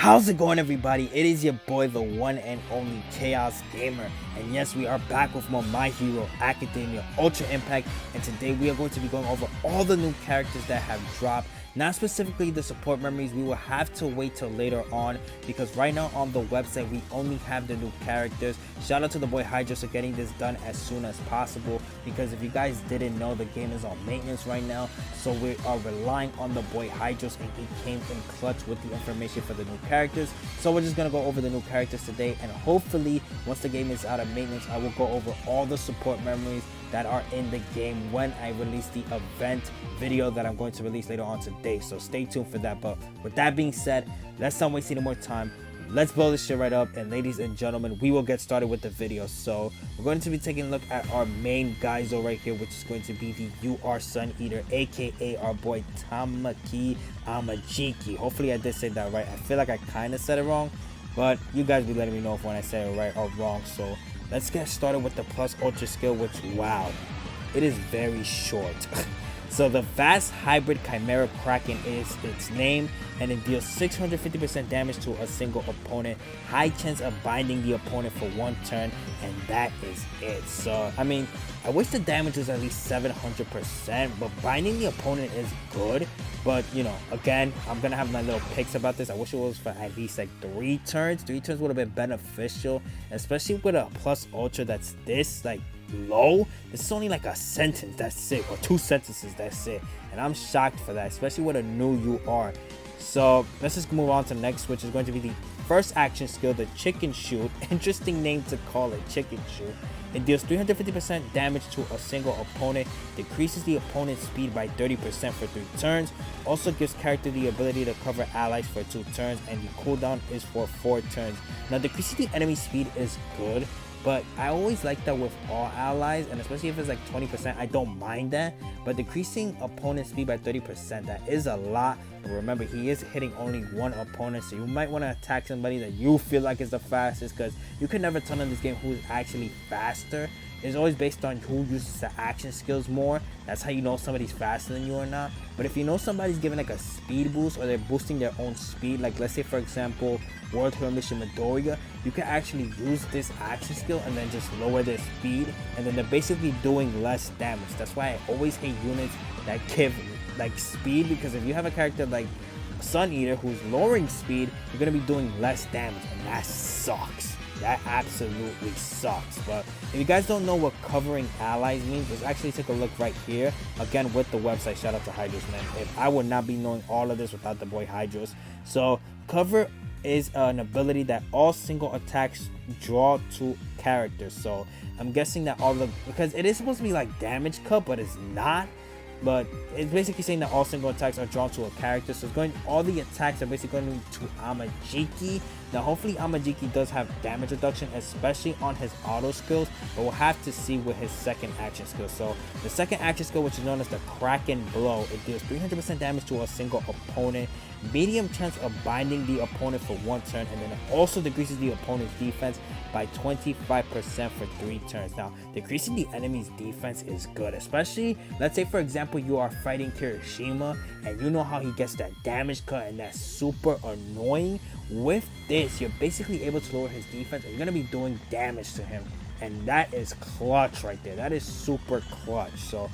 How's it going, everybody? It is your boy, the one and only Chaos Gamer, and yes, we are back with more My Hero Academia Ultra Impact, and today we are going to be going over all the new characters that have dropped. Not specifically the support memories, we will have to wait till later on, because right now on the website we only have the new characters. Shout out to the boy Hydros for getting this done as soon as possible, because if you guys didn't know, the game is on maintenance right now, so we are relying on the boy Hydros, and he came in clutch with the information for the new characters. So we're just gonna go over the new characters today, and hopefully once the game is out of maintenance, I will go over all the support memories that are in the game when I release the event video that I'm going to release later on today. So stay tuned for that. But with that being said, let's not waste any more time. Let's blow this shit right up, and ladies and gentlemen, we will get started with the video. So we're going to be taking a look at our main Gaizo right here, which is going to be the Suneater, aka our boy Tamaki Amajiki. Hopefully I did say that right. I feel like I kind of said it wrong, but you guys be letting me know if when I say it right or wrong. So let's get started with the plus ultra skill, which, wow, it is very short. So the Vast Hybrid Chimera Kraken is its name, and it deals 650% damage to a single opponent, high chance of binding the opponent for one turn, and that is it. So I mean, I wish the damage was at least 700%, but binding the opponent is good. But you know, again, I'm gonna have my little picks about this. I wish it was for at least like 3 turns. 3 turns would have been beneficial, especially with a plus ultra that's this like low. This is only like a sentence, that's it, or 2 sentences, that's it, and I'm shocked for that, especially with a new UR. So let's just move on to the next, which is going to be the first action skill, the Chicken Shoot. Interesting name to call it, Chicken Shoot. It deals 350% damage to a single opponent, decreases the opponent's speed by 30% for 3 turns, also gives character the ability to cover allies for 2 turns, and the cooldown is for 4 turns. Now decreasing the enemy speed is good, but I always like that with all allies, and especially if it's like 20%, I don't mind that. But decreasing opponent's speed by 30%, that is a lot. But remember, he is hitting only one opponent, so you might want to attack somebody that you feel like is the fastest, because you can never tell in this game who's actually faster. It's always based on who uses the action skills more. That's how you know somebody's faster than you or not. But if you know somebody's giving like a speed boost, or they're boosting their own speed, like let's say for example World Hero Mission Midoriya, you can actually use this action skill and then just lower their speed, and then they're basically doing less damage. That's why I always hate units that give like speed, because if you have a character like Suneater who's lowering speed, you're gonna be doing less damage, and that sucks. That absolutely sucks. But if you guys don't know what covering allies means, let's actually take a look right here. Again, with the website, shout out to Hydros, man. If I would not be knowing all of this without the boy Hydros. So cover is an ability that all single attacks draw to characters. So I'm guessing that all the, because it is supposed to be like damage cut, but it's not. But it's basically saying that all single attacks are drawn to a character. So it's going, all the attacks are basically going to Amajiki. Now hopefully Amajiki does have damage reduction, especially on his auto skills, but we'll have to see with his second action skill. So the second action skill, which is known as the Kraken Blow, it deals 300% damage to a single opponent, medium chance of binding the opponent for 1 turn, and then it also decreases the opponent's defense by 25% for 3 turns. Now decreasing the enemy's defense is good, especially let's say for example you are fighting Kirishima and you know how he gets that damage cut, and that's super annoying. With this, you're basically able to lower his defense, and you're going to be doing damage to him, and that is clutch right there. That is super clutch. So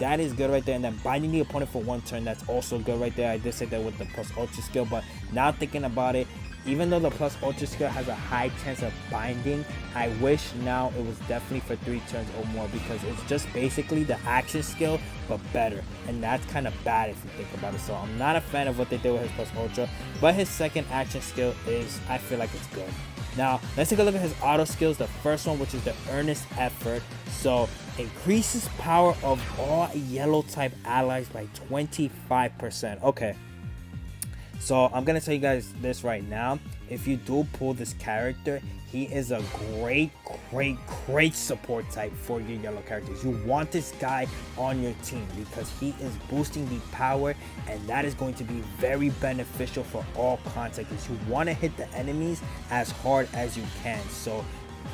that is good right there. And then binding the opponent for 1 turn, that's also good right there. I did say that with the plus ultra skill, but now thinking about it, even though the plus ultra skill has a high chance of binding, I wish now it was definitely for 3 turns or more, because it's just basically the action skill but better, and that's kind of bad if you think about it. So I'm not a fan of what they did with his plus ultra, but his second action skill is, I feel like it's good. Now let's take a look at his auto skills. The first one, which is the Earnest Effort, so increases power of all yellow type allies by 25%. Okay, so I'm gonna tell you guys this right now. If you do pull this character, he is a great support type for your yellow characters. You want this guy on your team because he is boosting the power, and that is going to be very beneficial for all contact. You want to hit the enemies as hard as you can. So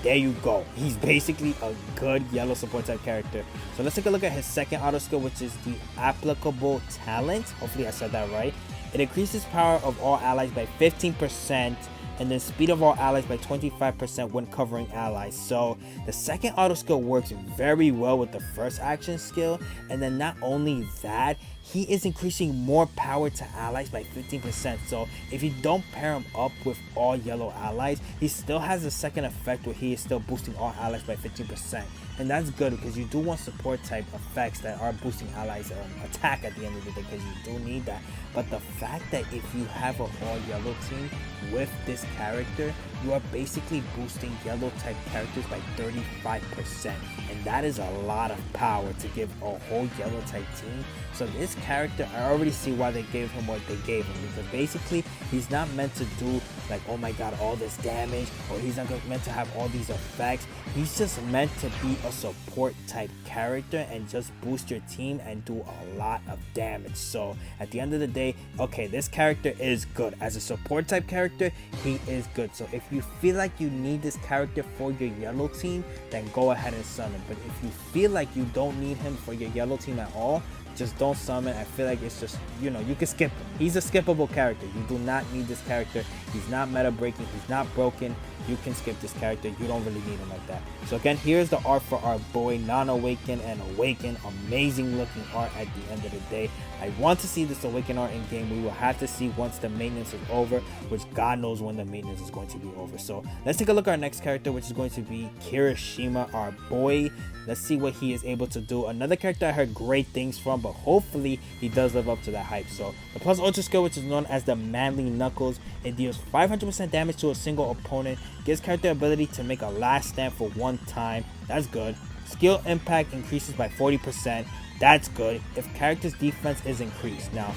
there you go. He's basically a good yellow support type character. So let's take a look at his second auto skill, which is the Applicable Talent. Hopefully I said that right. It increases power of all allies by 15%, and then speed of all allies by 25% when covering allies. So the second auto skill works very well with the first action skill, and then not only that, he is increasing more power to allies by 15%. So if you don't pair him up with all yellow allies, he still has a second effect where he is still boosting all allies by 15%. And that's good because you do want support type effects that are boosting allies attack at the end of the day, because you do need that. But the fact that if you have an all yellow team with this character, you are basically boosting yellow type characters by 35%, and that is a lot of power to give a whole yellow type team. So this character, I already see why they gave him what they gave him, because basically he's not meant to do like, oh my god, all this damage, or he's not meant to have all these effects. He's just meant to be a support type character and just boost your team and do a lot of damage. So at the end of the day, okay, this character is good as a support type character. He is good. So if you feel like you need this character for your yellow team, then go ahead and summon him. But if you feel like you don't need him for your yellow team at all, just don't summon. I feel like it's just, you know, you can skip him. He's a skippable character. You do not need this character. He's not meta breaking. He's not broken. You can skip this character. You don't really need him like that. So again, here's the art for our boy non-awaken and awaken. Amazing looking art at the end of the day. I want to see this awaken art in game. We will have to see once the maintenance is over, which God knows when the maintenance is going to be over. So let's take a look at our next character, which is going to be Kirishima, our boy. Let's see what he is able to do. Another character I heard great things from, but hopefully he does live up to that hype. So the plus ultra skill, which is known as the Manly Knuckles, it deals 500% damage to a single opponent, gives character ability to make a last stand for one time. That's good. Skill impact increases by 40%. That's good if character's defense is increased. Now,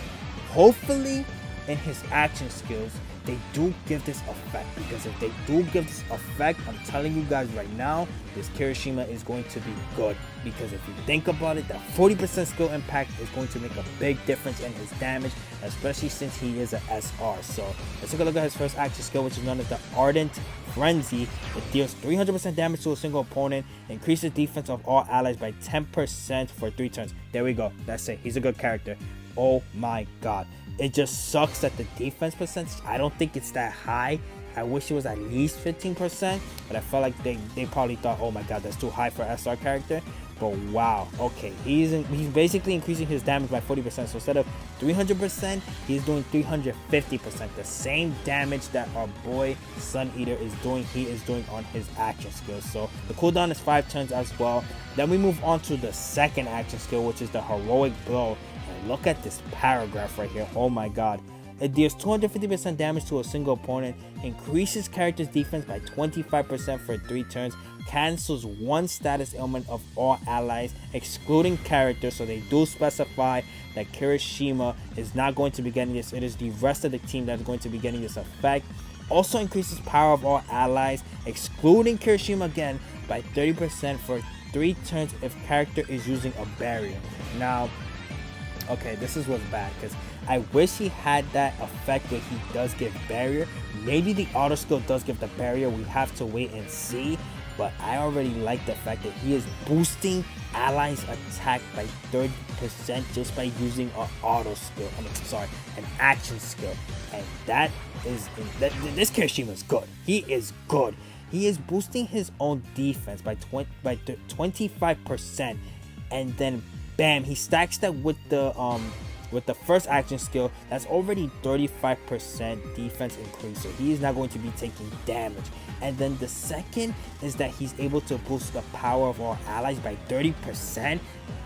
hopefully in his action skills, they do give this effect, because if they do give this effect, I'm telling you guys right now, this Kirishima is going to be good. Because if you think about it, that 40% skill impact is going to make a big difference in his damage, especially since he is an SR. So let's take a look at his first action skill, which is known as the Ardent Frenzy. It deals 300% damage to a single opponent, increases defense of all allies by 10% for 3 turns. There we go. That's it. He's a good character. Oh my god. It just sucks that the defense percentage, I don't think it's that high. I wish it was at least 15%, but I felt like they probably thought, oh my god, that's too high for SR character. But wow, okay, he's basically increasing his damage by 40%. So instead of 300%, he's doing 350%. The same damage that our boy Suneater is doing, he is doing on his action skill. So the cooldown is 5 turns as well. Then we move on to the second action skill, which is the Heroic Blow. Look at this paragraph right here. Oh my god. It deals 250% damage to a single opponent, increases character's defense by 25% for 3 turns, cancels 1 status ailment of all allies, excluding characters. So they do specify that Kirishima is not going to be getting this. It is the rest of the team that is going to be getting this effect. Also increases power of all allies, excluding Kirishima again, by 30% for 3 turns if character is using a barrier. Now, okay, this is what's bad, because I wish he had that effect where he does give barrier. Maybe the auto skill does give the barrier. We have to wait and see. But I already like the fact that he is boosting allies attack by 30% just by using an auto skill. An action skill. And that is, this Kirishima is good. He is good. He is boosting his own defense by 25%, and then bam, he stacks that with the first action skill. That's already 35% defense increase, so he is not going to be taking damage. And then the second is that he's able to boost the power of all allies by 30%.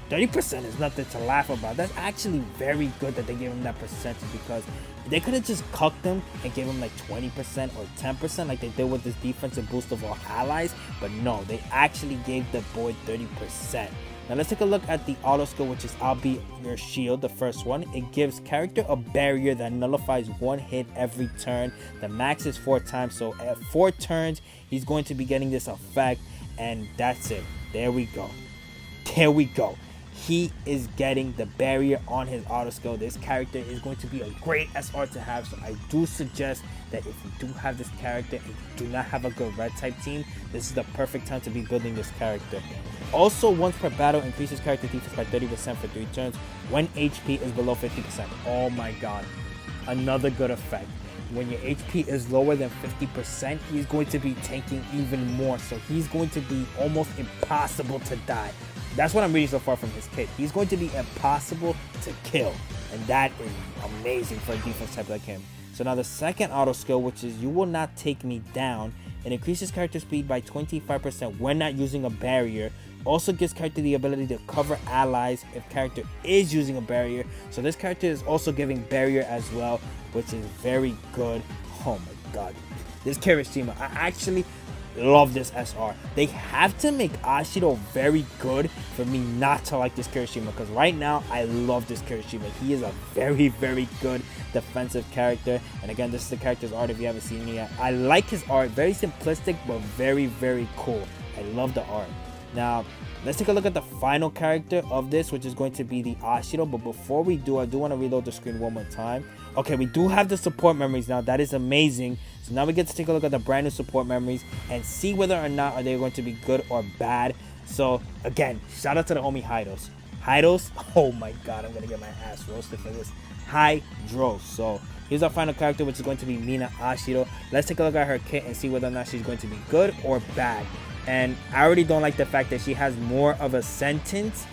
30% is nothing to laugh about. That's actually very good that they gave him that percentage, because they could have just cucked him and gave him like 20% or 10% like they did with this defensive boost of all allies. But no, they actually gave the boy 30%. Now let's take a look at the auto skill, which is I'll Be Your Shield, the first one. It gives character a barrier that nullifies 1 hit every turn. The max is 4 times, so at 4 turns, he's going to be getting this effect, and that's it. There we go. There we go. He is getting the barrier on his auto skill. This character is going to be a great SR to have, so I do suggest that if you do have this character and you do not have a good red type team, this is the perfect time to be building this character. Also, once per battle, increases character defense by 30% for 3 turns when HP is below 50%. Oh my god. another good effect. When your HP is lower than 50%, he's going to be tanking even more. So he's going to be almost impossible to die. That's what I'm reading so far from his kit. He's going to be impossible to kill. And that is amazing for a defense type like him. So now the second auto skill, which is You Will Not Take Me Down. It increases character speed by 25% when not using a barrier. Also gives character the ability to cover allies if character is using a barrier. So this character is also giving barrier as well, which is very good. Oh my god. This Kirishima, I actually love this SR. They have to make Ashido very good for me not to like this Kirishima, because right now I love this Kirishima. He is a very, very good defensive character. And again, this is the character's art if you haven't seen it yet. I like his art. Very simplistic, but very, very cool. I love the art. Now, let's take a look at the final character of this, which is going to be the Ashido. But before we do, I do want to reload the screen one more time. Okay, we do have the support memories now. That is amazing. So now we get to take a look at the brand new support memories and see whether or not are they going to be good or bad. So again, shout out to the homie Hydos. Hydos, oh my god, I'm going to get my ass roasted for this. Hydros. So here's our final character, which is going to be Mina Ashiro. Let's take a look at her kit and see whether or not she's going to be good or bad. And I already don't like the fact that she has more of a sentence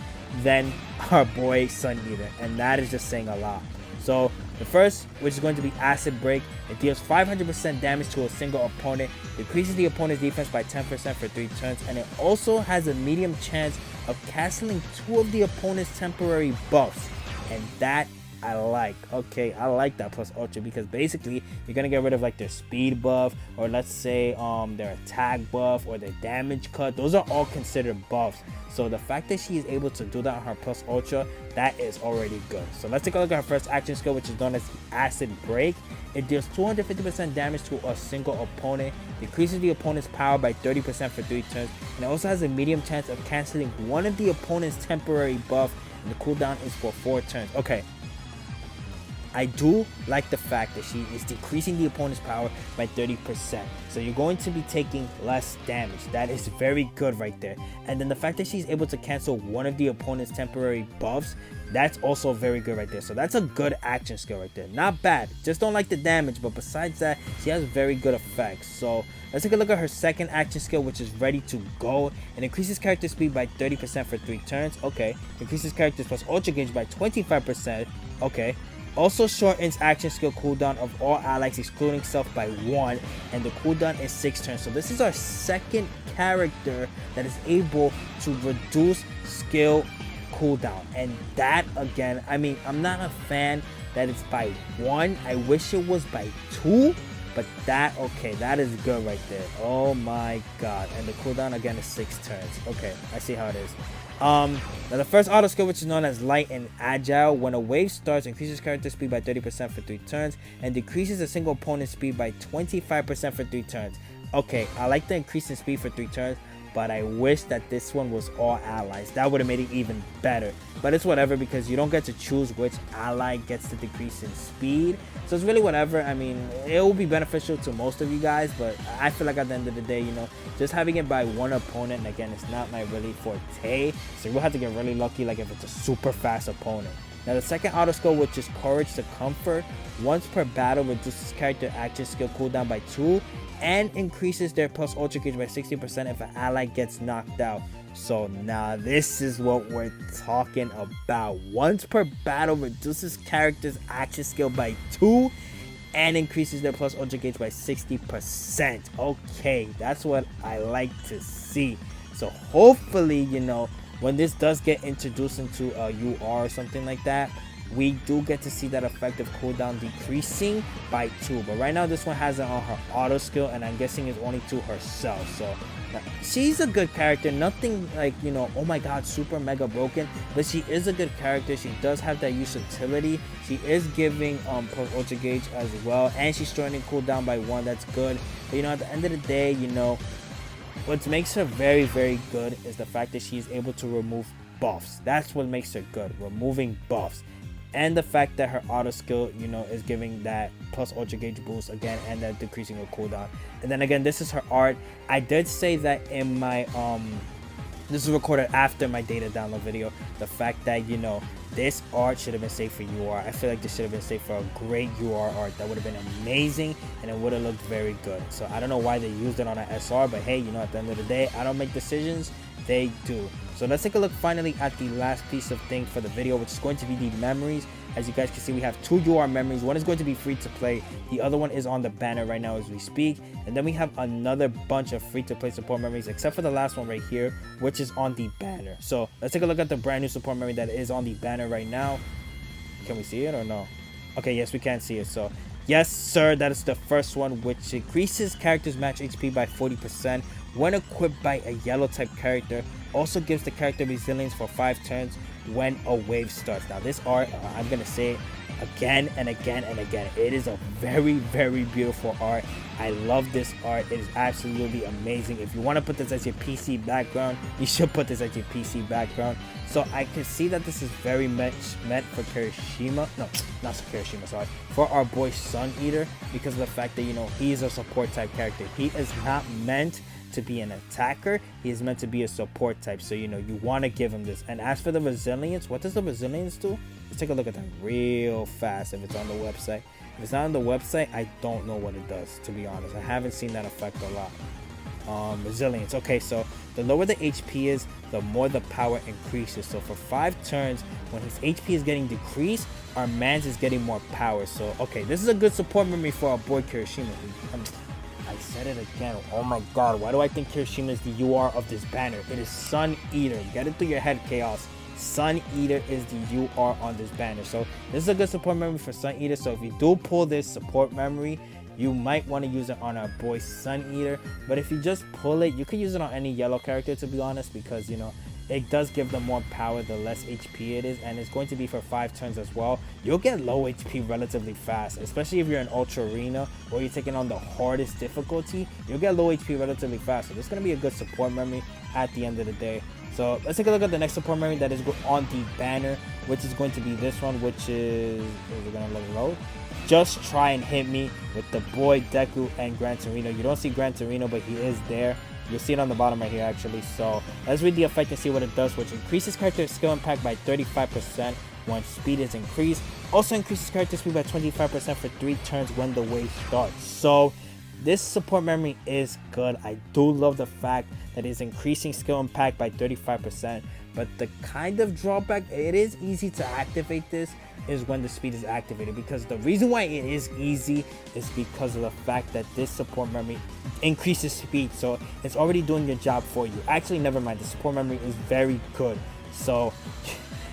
than our boy Suneater, and that is just saying a lot. So the first, which is going to be Acid Break, it deals 500% damage to a single opponent, decreases the opponent's defense by 10% for 3 turns, and it also has a medium chance of canceling 2 of the opponent's temporary buffs, and that I like. Okay, I like that plus ultra, because basically you're gonna get rid of like their speed buff, or let's say their attack buff or their damage cut. Those are all considered buffs. So the fact that she is able to do that on her plus ultra, that is already good. So let's take a look at her first action skill, which is known as Acid Break. It deals 250% damage to a single opponent, decreases the opponent's power by 30% for 3 turns, and it also has a medium chance of canceling one of the opponent's temporary buff, and the cooldown is for 4 turns. Okay, I do like the fact that she is decreasing the opponent's power by 30%. So you're going to be taking less damage. That is very good right there. And then the fact that she's able to cancel one of the opponent's temporary buffs, that's also very good right there. So that's a good action skill right there. Not bad. Just don't like the damage. But besides that, she has very good effects. So let's take a look at her second action skill, which is Ready to Go. It increases character speed by 30% for 3 turns. Okay. Increases character's plus ultra gauge by 25%. Okay. Also shortens action skill cooldown of all allies excluding self by 1, and the cooldown is 6 turns. So this is our second character that is able to reduce skill cooldown, and that again, I mean, I'm not a fan that it's by 1. I wish it was by 2, but that, okay, that is good right there. Oh my god. And the cooldown again is 6 turns. Okay, I see how it is. Now the first auto skill, which is known as Light and Agile, when a wave starts, increases character speed by 30% for 3 turns and decreases a single opponent's speed by 25% for 3 turns. Okay, I like the increase in speed for 3 turns, but I wish that this one was all allies. That would have made it even better, but it's whatever, because you don't get to choose which ally gets the decrease in speed, so it's really whatever. I mean, it will be beneficial to most of you guys, but I feel like at the end of the day, you know, just having it by 1 opponent, and again, it's not my really forte, so you'll have to get really lucky, like if it's a super fast opponent. Now the second auto skill, which is Courage to Comfort, once per battle reduces character action skill cooldown by 2 and increases their plus ultra gauge by 60% if an ally gets knocked out. So now this is what we're talking about. Once per battle reduces character's action skill by 2 and increases their plus ultra gauge by 60%. Okay, that's what I like to see. So hopefully, you know, when this does get introduced into a UR or something like that, we do get to see that effective cooldown decreasing by 2. But right now this one has it on her auto skill, and I'm guessing it's only to herself. So she's a good character, nothing like, you know, oh my god, super mega broken, but she is a good character. She does have that utility. She is giving plus ultra gauge as well, and she's shortening cooldown by 1. That's good. But you know, at the end of the day, you know, what makes her very, very good is the fact that she's able to remove buffs. That's what makes her good, removing buffs. And the fact that her auto skill, you know, is giving that plus ultra gauge boost again, and that decreasing her cooldown. And then again, this is her art. I did say that in my This is recorded after my data download video. The fact that, you know, this art should have been saved for UR. I feel like this should have been saved for a great UR art. That would have been amazing, and it would have looked very good. So I don't know why they used it on an SR, but hey, you know, at the end of the day, I don't make decisions, they do. So let's take a look finally at the last piece of thing for the video, which is going to be the memories. As you guys can see, we have 2 UR memories. One is going to be free to play. The other one is on the banner right now as we speak. And then we have another bunch of free to play support memories, except for the last one right here, which is on the banner. So let's take a look at the brand new support memory that is on the banner right now. Can we see it or no? Okay, yes, we can see it. So yes, sir, that is the first one, which increases characters match HP by 40% when equipped by a yellow type character. Also gives the character resilience for 5 turns when a wave starts. Now this art, I'm gonna say it again and again and again, it is a very, very beautiful art. I love this art. It is absolutely amazing. If you want to put this as your PC background, you should put this as your PC background. So I can see that this is very much meant for Kirishima. No, not for Kirishima, sorry. For our boy Suneater, because of the fact that, you know, he is a support type character. He is not meant to be an attacker. He is meant to be a support type. So, you know, you want to give him this. And as for the resilience, what does the resilience do? Let's take a look at that real fast if it's on the website. If it's not on the website, I don't know what it does, to be honest. I haven't seen that effect a lot. Resilience. Okay, so the lower the HP is, the more the power increases. So for 5 turns, when his HP is getting decreased, our man's is getting more power. So, okay, this is a good support memory for our boy Kirishima. I said it again. Oh my god, why do I think Kirishima is the UR of this banner? It is Suneater. Get it through your head, Chaos. Suneater is the UR on this banner. So this is a good support memory for Suneater. So if you do pull this support memory, you might want to use it on our boy Suneater. But if you just pull it, you could use it on any yellow character, to be honest, because, you know, it does give them more power the less HP it is, and it's going to be for 5 turns as well. You'll get low HP relatively fast, especially if you're in Ultra Arena or you're taking on the hardest difficulty. You'll get low HP relatively fast, so this is going to be a good support memory at the end of the day. So let's take a look at the next support memory that is on the banner, which is going to be this one, which is it going to let it load? Just Try and Hit Me, with the boy Deku and Gran Torino. You don't see Gran Torino, but he is there. You'll see it on the bottom right here, actually. So let's read the effect and see what it does, which increases character skill impact by 35% when speed is increased. Also increases character speed by 25% for 3 turns when the wave starts. So this support memory is good. I do love the fact that it's increasing skill impact by 35%. But the kind of drawback, it is easy to activate this, is when the speed is activated, because the reason why it is easy is because of the fact that this support memory increases speed, so it's already doing your job for you. Actually, never mind, the support memory is very good, so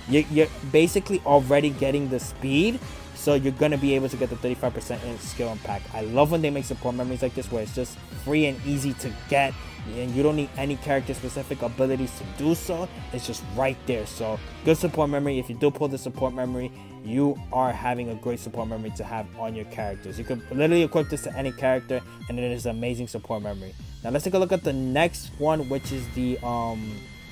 you're basically already getting the speed, so you're going to be able to get the 35% in skill impact. I love when they make support memories like this, where it's just free and easy to get, and you don't need any character specific abilities to do so. It's just right there. So good support memory. If you do pull the support memory, you are having a great support memory to have on your characters. You could literally equip this to any character, and it is an amazing support memory. Now let's take a look at the next one, which is the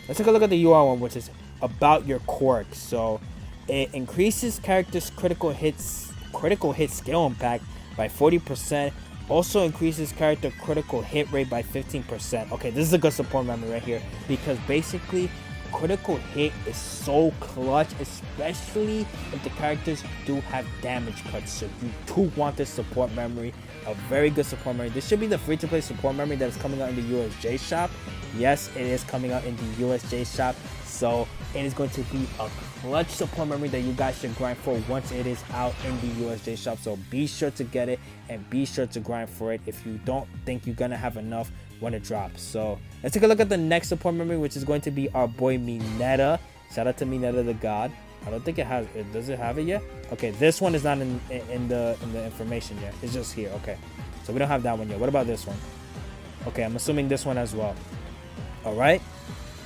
let's take a look at the UR one, which is about your quirk. So it increases characters critical hit skill impact by 40%. Also increases character critical hit rate by 15%. Okay, this is a good support memory right here, because basically critical hit is so clutch, especially if the characters do have damage cuts. So you do want this support memory, a very good support memory. This should be the free to play support memory that is coming out in the USJ shop. Yes, it is coming out in the USJ shop. So it is going to be a clutch support memory that you guys should grind for once it is out in the USJ shop. So be sure to get it and be sure to grind for it if you don't think you're gonna have enough when it drops. So let's take a look at the next support memory, which is going to be our boy Mineta. Shout out to Mineta the God. I don't think it has it. Does it have it yet? Okay, this one is not in the information yet. It's just here. Okay, so we don't have that one yet. What about this one? Okay, I'm assuming this one as well. All right,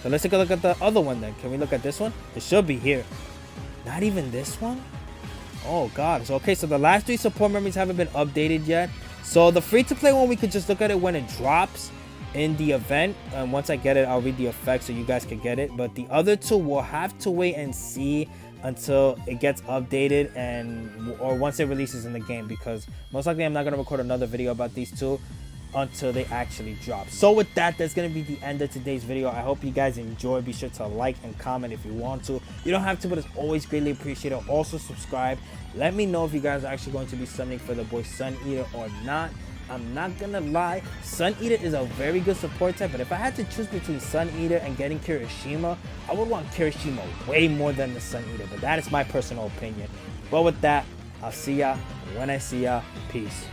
so let's take a look at the other one then. Can we look at this one? It should be here. Not even this one? Oh god. So okay, so the last 3 support memories haven't been updated yet. So the free to play one, we could just look at it when it drops in the event, and once I get it, I'll read the effects so you guys can get it. But the other 2 we'll have to wait and see until it gets updated, or once it releases in the game, because most likely I'm not going to record another video about these 2. until they actually drop. So with that, that's gonna be the end of today's video. I hope you guys enjoy. Be sure to like and comment if you want to. You don't have to, but it's always greatly appreciated. Also subscribe. Let me know if you guys are actually going to be summoning for the boy Suneater or not. I'm not gonna lie, Suneater is a very good support type, but if I had to choose between Suneater and getting Kirishima, I would want Kirishima way more than the Suneater, but that is my personal opinion. But with that, I'll see ya when I see ya. Peace.